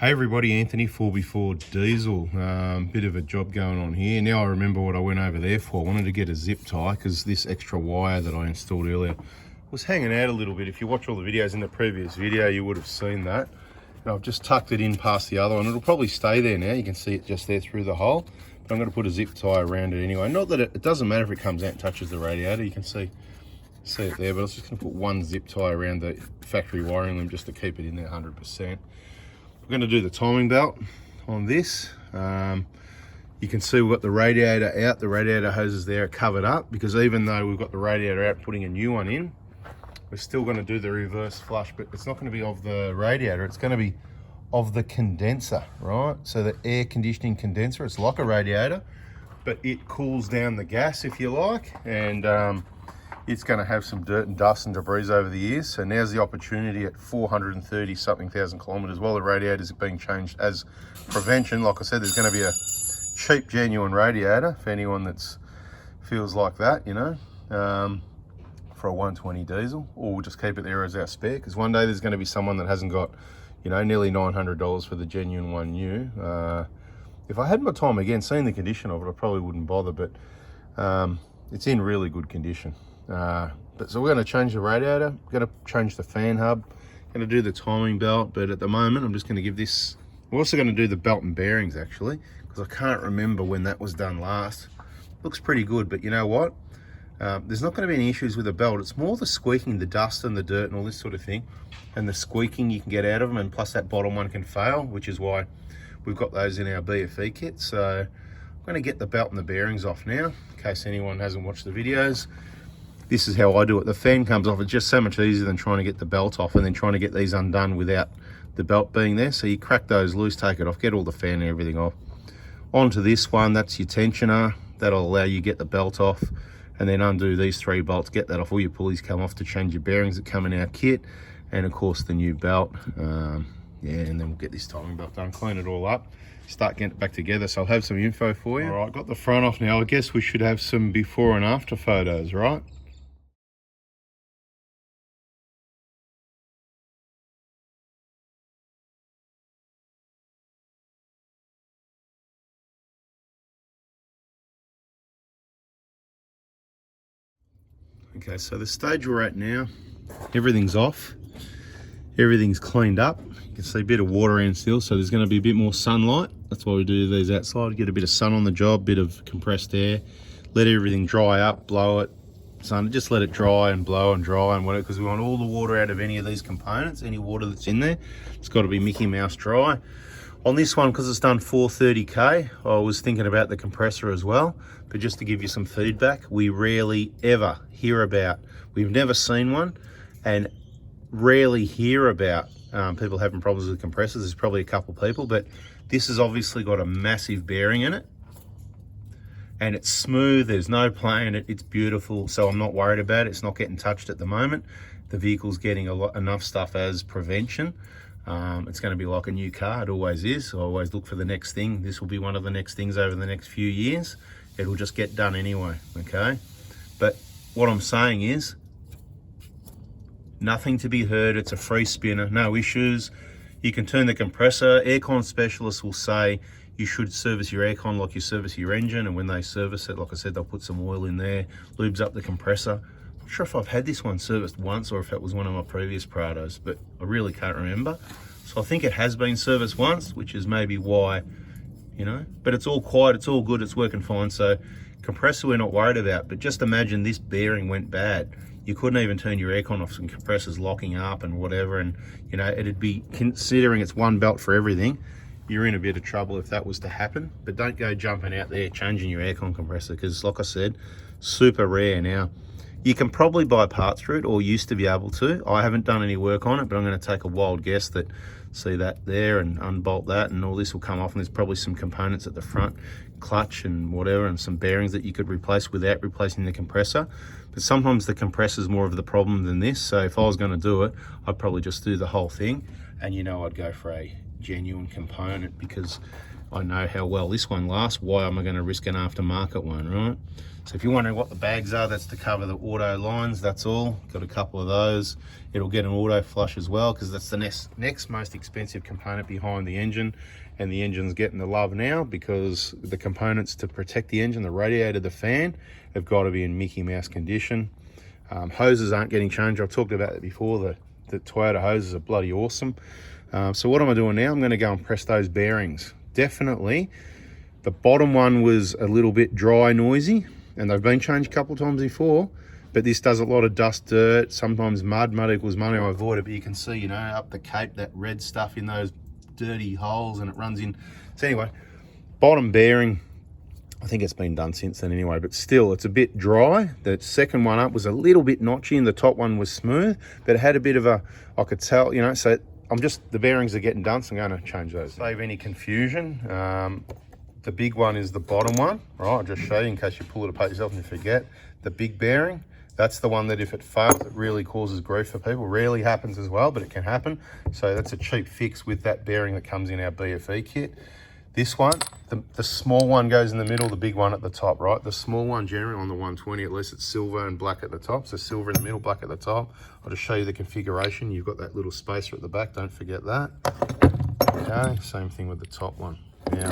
Hey everybody, Anthony 4x4 Diesel. Bit of a job going on here. Now I remember what I went over there for. I wanted to get a zip tie because this extra wire that I installed earlier was hanging out a little bit. If you watch all the videos in the previous video, you would have seen that. And I've just tucked it in past the other one. It'll probably stay there now. You can see it just there through the hole. But I'm going to put a zip tie around it anyway. Not that it doesn't matter if it comes out and touches the radiator. You can see it there, but I was just going to put one zip tie around the factory wiring loom just to keep it in there 100%. We're going to do the timing belt on this. You can see we've got the radiator out. The radiator hoses there are covered up because even though we've got the radiator out putting a new one in, we're still going to do the reverse flush, but it's not going to be of the radiator. It's going to be of the condenser, right? So the air conditioning condenser, it's like a radiator, but it cools down the gas if you like, and it's going to have some dirt and dust and debris over the years. So now's the opportunity at 430 something thousand kilometers while the radiators are being changed as prevention. Like I said, there's going to be a cheap, genuine radiator for anyone that's feels like that, you know, for a 120 diesel, or we'll just keep it there as our spare, because one day there's going to be someone that hasn't got, you know, nearly $900 for the genuine one new. If I had my time again, seeing the condition of it, I probably wouldn't bother, but it's in really good condition. So we're going to change the radiator, we're going to change the fan hub, going to do the timing belt, but at the moment I'm just going to give this, we're also going to do the belt and bearings actually, because I can't remember when that was done last. Looks pretty good, but you know what? There's not going to be any issues with the belt. It's more the squeaking, the dust and the dirt and all this sort of thing, and the squeaking you can get out of them, and plus that bottom one can fail, which is why we've got those in our BFE kit. So I'm going to get the belt and the bearings off now, in case anyone hasn't watched the videos. This is how I do it. The fan comes off. It's just so much easier than trying to get the belt off and then trying to get these undone without the belt being there. So you crack those loose, take it off, get all the fan and everything off. Onto this one, that's your tensioner. That'll allow you to get the belt off, and then undo these 3 bolts, get that off. All your pulleys come off to change your bearings that come in our kit, and of course the new belt. Yeah, and then we'll get this timing belt done, clean it all up, start getting it back together. So I'll have some info for you. All right, got the front off now. I guess we should have some before and after photos, right? Okay, so the stage we're at now, everything's off, everything's cleaned up. You can see a bit of water in still, so there's going to be a bit more sunlight. That's why we do these outside, get a bit of sun on the job, bit of compressed air, let everything dry up, blow it, just let it dry and blow and dry and whatever, because we want all the water out of any of these components, any water that's in there. It's got to be Mickey Mouse dry. On this one, because it's done 430k, I was thinking about the compressor as well, but just to give you some feedback, we rarely ever hear about, we've never seen one, and rarely hear about people having problems with compressors. There's probably a couple people, but this has obviously got a massive bearing in it, and it's smooth, there's no play in it, it's beautiful, so I'm not worried about it. It's not getting touched at the moment. The vehicle's getting enough stuff as prevention. It's going to be like a new car, it always is. I always look for the next thing. This will be one of the next things over the next few years. It'll just get done anyway, okay? But what I'm saying is, nothing to be heard. It's a free spinner, no issues. You can turn the compressor. Aircon specialists will say you should service your aircon like you service your engine, and when they service it, like I said, they'll put some oil in there, lubes up the compressor. Not sure if I've had this one serviced once or if it was one of my previous Prados, but I really can't remember. So I think it has been serviced once, which is maybe why, you know, but it's all quiet, it's all good, it's working fine. So compressor we're not worried about, but just imagine this bearing went bad. You couldn't even turn your aircon off, some compressors locking up and whatever, and you know, it'd be, considering it's one belt for everything, you're in a bit of trouble if that was to happen. But don't go jumping out there changing your aircon compressor, because like I said, super rare. Now you can probably buy parts for it, or used to be able to. I haven't done any work on it, but I'm going to take a wild guess that, see that there, and unbolt that, and all this will come off, and there's probably some components at the front, clutch and whatever, and some bearings that you could replace without replacing the compressor. But sometimes the compressor is more of the problem than this, so if I was going to do it, I'd probably just do the whole thing and you know I'd go for a genuine component because I know how well this one lasts. Why am I going to risk an aftermarket one, right? So if you're wondering what the bags are, that's to cover the auto lines, that's all. Got a couple of those. It'll get an auto flush as well because that's the next most expensive component behind the engine, and the engine's getting the love now because the components to protect the engine, the radiator, the fan, have got to be in Mickey Mouse condition. Hoses aren't getting changed. I've talked about it before. The Toyota hoses are bloody awesome. So what am I doing now? I'm going to go and press those bearings. Definitely, the bottom one was a little bit dry, noisy, and they've been changed a couple of times before, but this does a lot of dust, dirt, sometimes mud. Mud equals money. I avoid it, but you can see, you know, up the cape, that red stuff in those dirty holes, and it runs in. So anyway, bottom bearing, I think it's been done since then anyway, but still it's a bit dry. The second one up was a little bit notchy and the top one was smooth, but it had a bit of a, I could tell, you know, so the bearings are getting done, so I'm going to change those. Save any confusion. The big one is the bottom one, right? I'll just show you in case you pull it apart yourself and you forget. The big bearing, that's the one that if it fails, it really causes grief for people. Rarely happens as well, but it can happen. So that's a cheap fix with that bearing that comes in our BFE kit. This one, the small one goes in the middle, the big one at the top, right? The small one generally on the 120, at least it's silver and black at the top. So silver in the middle, black at the top. I'll just show you the configuration. You've got that little spacer at the back, don't forget that. Okay, same thing with the top one. Now,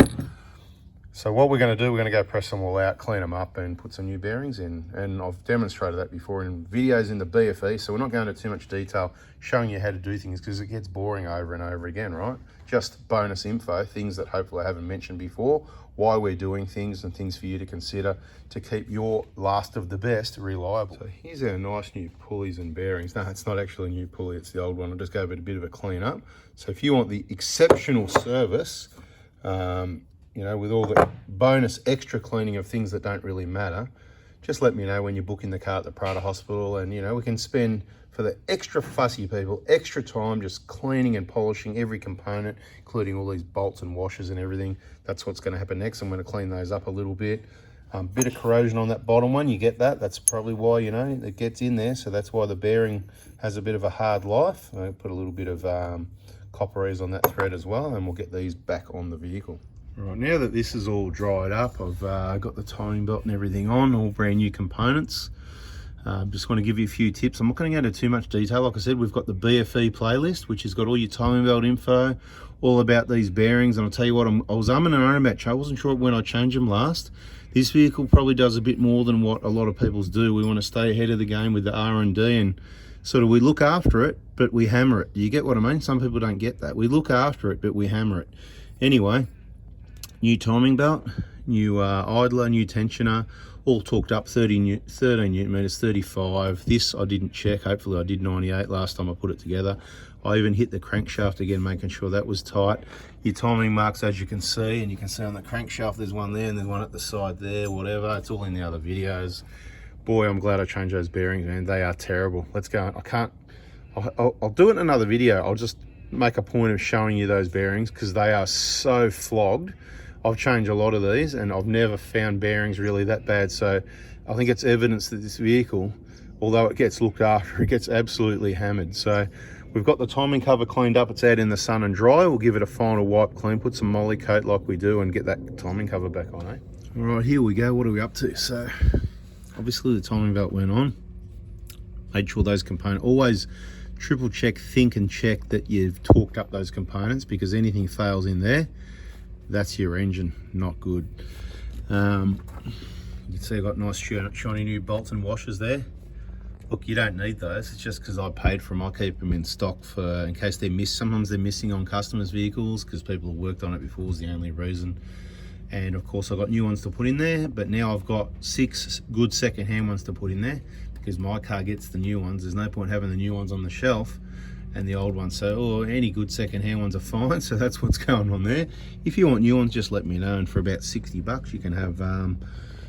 so what we're going to do, we're going to go press them all out, clean them up and put some new bearings in. And I've demonstrated that before in videos in the BFE, so we're not going into too much detail showing you how to do things because it gets boring over and over again, right? Just bonus info, things that hopefully I haven't mentioned before, why we're doing things and things for you to consider to keep your last of the best reliable. So here's our nice new pulleys and bearings. No, it's not actually a new pulley, it's the old one. I'll just go over a bit of a clean up. So if you want the exceptional service, you know, with all the bonus extra cleaning of things that don't really matter, just let me know when you're booking the car at the Prada Hospital, and you know, we can spend, for the extra fussy people, extra time just cleaning and polishing every component, including all these bolts and washers and everything. That's what's going to happen next. I'm going to clean those up a little bit. Bit of corrosion on that bottom one, you get that. That's probably why, you know, it gets in there. So that's why the bearing has a bit of a hard life. I'll put a little bit of copperese on that thread as well, and we'll get these back on the vehicle. Right, now that this is all dried up, I've got the timing belt and everything on, all brand new components. Just want to give you a few tips. I'm not going to go into too much detail. Like I said, we've got the BFE playlist, which has got all your timing belt info, all about these bearings. And I'll tell you what, I was umming and ahhing about. I wasn't sure when I changed them last. This vehicle probably does a bit more than what a lot of people's do. We want to stay ahead of the game with the R&D, and sort of we look after it, but we hammer it. You get what I mean? Some people don't get that. We look after it, but we hammer it. Anyway, new timing belt, new idler, new tensioner, all torqued up, 13 newton meters, 35. This I didn't check. Hopefully I did 98 last time I put it together. I even hit the crankshaft again, making sure that was tight. Your timing marks, as you can see, and you can see on the crankshaft there's one there and there's one at the side there, whatever. It's all in the other videos. Boy, I'm glad I changed those bearings, man. They are terrible. Let's go. I'll do it in another video. I'll just make a point of showing you those bearings because they are so flogged. I've changed a lot of these and I've never found bearings really that bad. So I think it's evidence that this vehicle, although it gets looked after, it gets absolutely hammered. So we've got the timing cover cleaned up. It's out in the sun and dry. We'll give it a final wipe clean, put some moly coat like we do, and get that timing cover back on, eh? All right, here we go. What are we up to? So obviously the timing belt went on. Made sure those components, always triple check, think and check that you've torqued up those components, because anything fails in there, that's your engine, not good. You can see I've got nice shiny new bolts and washers there. Look, you don't need those. It's just because I paid for them. I keep them in stock for in case they're missed. Sometimes they're missing on customers' vehicles because people have worked on it before is the only reason. And of course I've got new ones to put in there, but now I've got 6 good second-hand ones to put in there because my car gets the new ones. There's no point having the new ones on the shelf and the old ones. So any good second-hand ones are fine. So that's what's going on there. If you want new ones, just let me know. And for about 60 bucks, you can have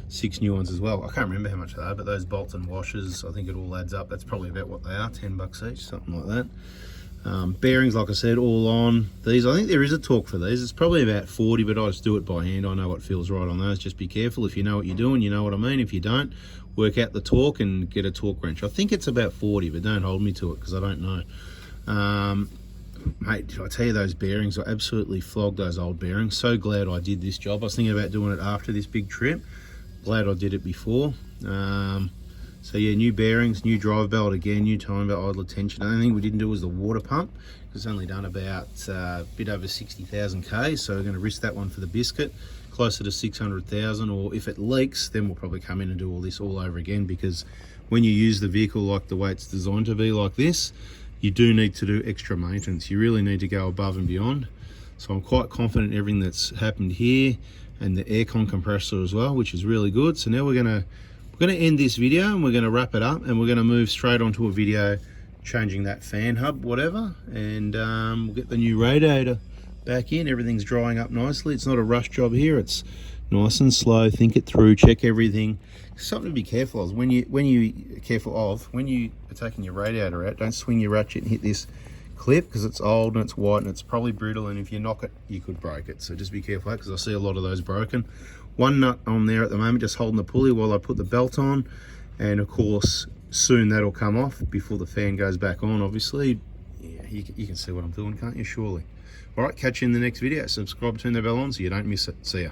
6 new ones as well. I can't remember how much they are, but those bolts and washers, I think it all adds up. That's probably about what they are, 10 bucks each, something like that. Bearings, like I said, all on these. I think there is a torque for these. It's probably about 40, but I just do it by hand. I know what feels right on those. Just be careful. If you know what you're doing, you know what I mean. If you don't, work out the torque and get a torque wrench. I think it's about 40, but don't hold me to it because I don't know. Mate, I tell you, those bearings, I absolutely flogged those old bearings. So glad I did this job. I was thinking about doing it after this big trip. Glad I did it before. So yeah, new bearings, new drive belt again, new timing belt, idler tension. The only thing we didn't do was the water pump. It's only done about a bit over 60,000 K, so we're going to risk that one for the biscuit. Closer to 600,000, or if it leaks, then we'll probably come in and do all this all over again, because when you use the vehicle like the way it's designed to be like this, you do need to do extra maintenance. You really need to go above and beyond. So I'm quite confident in everything that's happened here, and the aircon compressor as well, which is really good. So now we're gonna end this video and we're gonna wrap it up, and we're gonna move straight onto a video changing that fan hub, whatever, and we'll get the new radiator back in. Everything's drying up nicely. It's not a rush job here. It's nice and slow. Think it through, check everything. Something to be careful of when you are taking your radiator out. Don't swing your ratchet and hit this clip, because it's old and it's white and it's probably brittle, and if you knock it you could break it. So just be careful, because I see a lot of those broken. One nut on there at the moment, just holding the pulley while I put the belt on, and of course soon that'll come off before the fan goes back on. Obviously, yeah, you can see what I'm doing, can't you? Surely. All right, catch you in the next video. Subscribe, turn the bell on so you don't miss it. See ya.